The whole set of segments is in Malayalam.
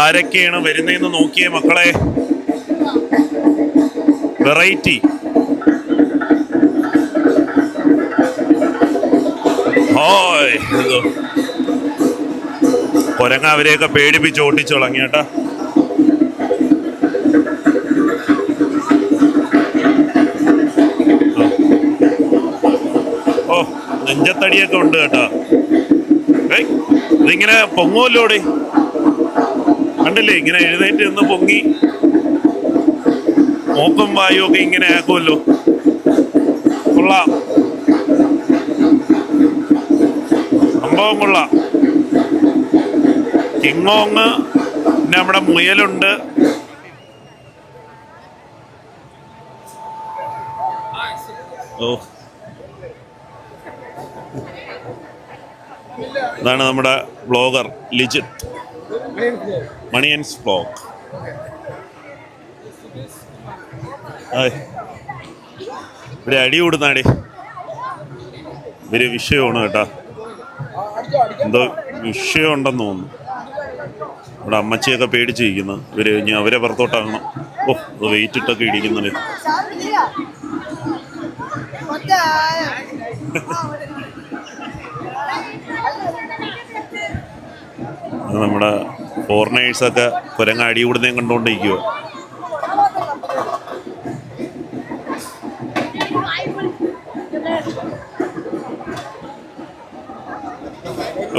ആരൊക്കെയാണ് വരുന്നതെന്ന് നോക്കിയേ മക്കളെ. വെറൈറ്റി. കൊരങ്ങ അവരെയൊക്കെ പേടിപ്പിച്ച് ഓട്ടിച്ചു തുടങ്ങിയേട്ടാ. ഓ, നെഞ്ചത്തടിയൊക്കെ ഉണ്ട് കേട്ടാ. ഇതിങ്ങനെ പൊങ്ങുമല്ലോടെ, കണ്ടില്ലേ? ഇങ്ങനെ എഴുന്നേറ്റ് നിന്ന് പൊങ്ങി മൂക്കും വായും ഒക്കെ ഇങ്ങനെ ആക്കുമല്ലോ. കൊള്ളാം, സംഭവം കൊള്ളാം. കിങ്ങോങ്, പിന്നെ നമ്മുടെ മുയലുണ്ട്. ഓ, ഇതാണ് നമ്മുടെ വ്ളോഗർ ലിജിത്ത്, മണിയൻസ് വ്ളോഗ്. ഇവിടെ അടി കൂടുന്നാടി. ഇവര് വിഷയമാണ് കേട്ടാ, എന്തോ വിഷയം ഉണ്ടെന്ന് തോന്നുന്നു. ഇവിടെ അമ്മച്ചിയൊക്കെ പേടിച്ചിരിക്കുന്നു. ഇവര് ഇനി അവരെ പുറത്തോട്ടാകണം. ഓ, വെയിറ്റ് ഇട്ടൊക്കെ ഇടിക്കുന്നുണ്ട്. നമ്മുടെ ഫോറിനേഴ്സൊക്കെ കുരങ്ങ അടി കൂടുന്നതും കണ്ടുകൊണ്ടിരിക്കുക.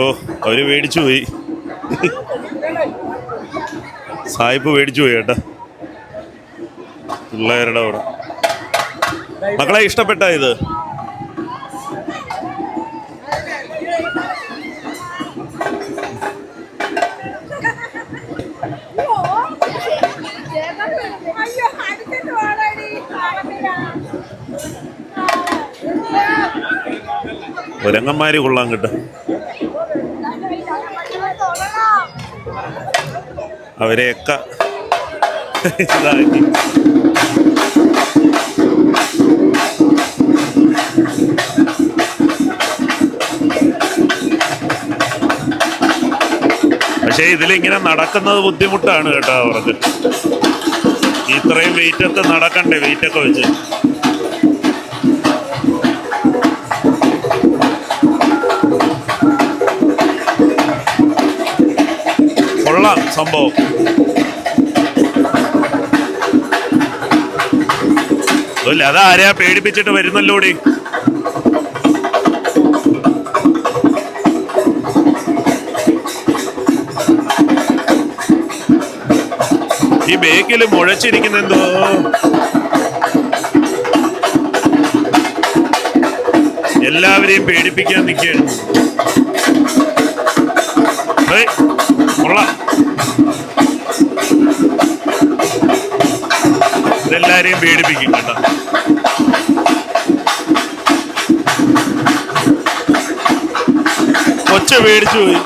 ഓ, അവര് പേടിച്ചു പോയി. സായിപ്പ് പേടിച്ചു പോയി കേട്ടാ പിള്ളേരുടെ അവിടെ. മക്കളെ ഇഷ്ടപ്പെട്ട ഇത്? കുരങ്ങന്മാര് കൊള്ളാൻ കിട്ടും. അവരെയൊക്കെ ഇതാക്കി. പക്ഷേ ഇതിലിങ്ങനെ നടക്കുന്നത് ബുദ്ധിമുട്ടാണ് കേട്ടോ അവർക്ക്. ഇത്രയും വെയിറ്റൊക്കെ നടക്കണ്ടേ, വെയിറ്റൊക്കെ വെച്ച്. കൊള്ളാം സംഭവം. അല്ല, അതാരെയാ പേടിപ്പിച്ചിട്ട് വരുന്നല്ലോടി. ഈ ബേക്കിൽ മുഴച്ചിരിക്കുന്ന എന്തോ. എല്ലാവരെയും പേടിപ്പിക്കാൻ നിൽക്കുകയാണ്. കൊള്ളാം, ഇതെല്ലാരെയും പേടിപ്പിക്കും കേട്ടോ. കൊച്ചു പേടിച്ചു പോയി.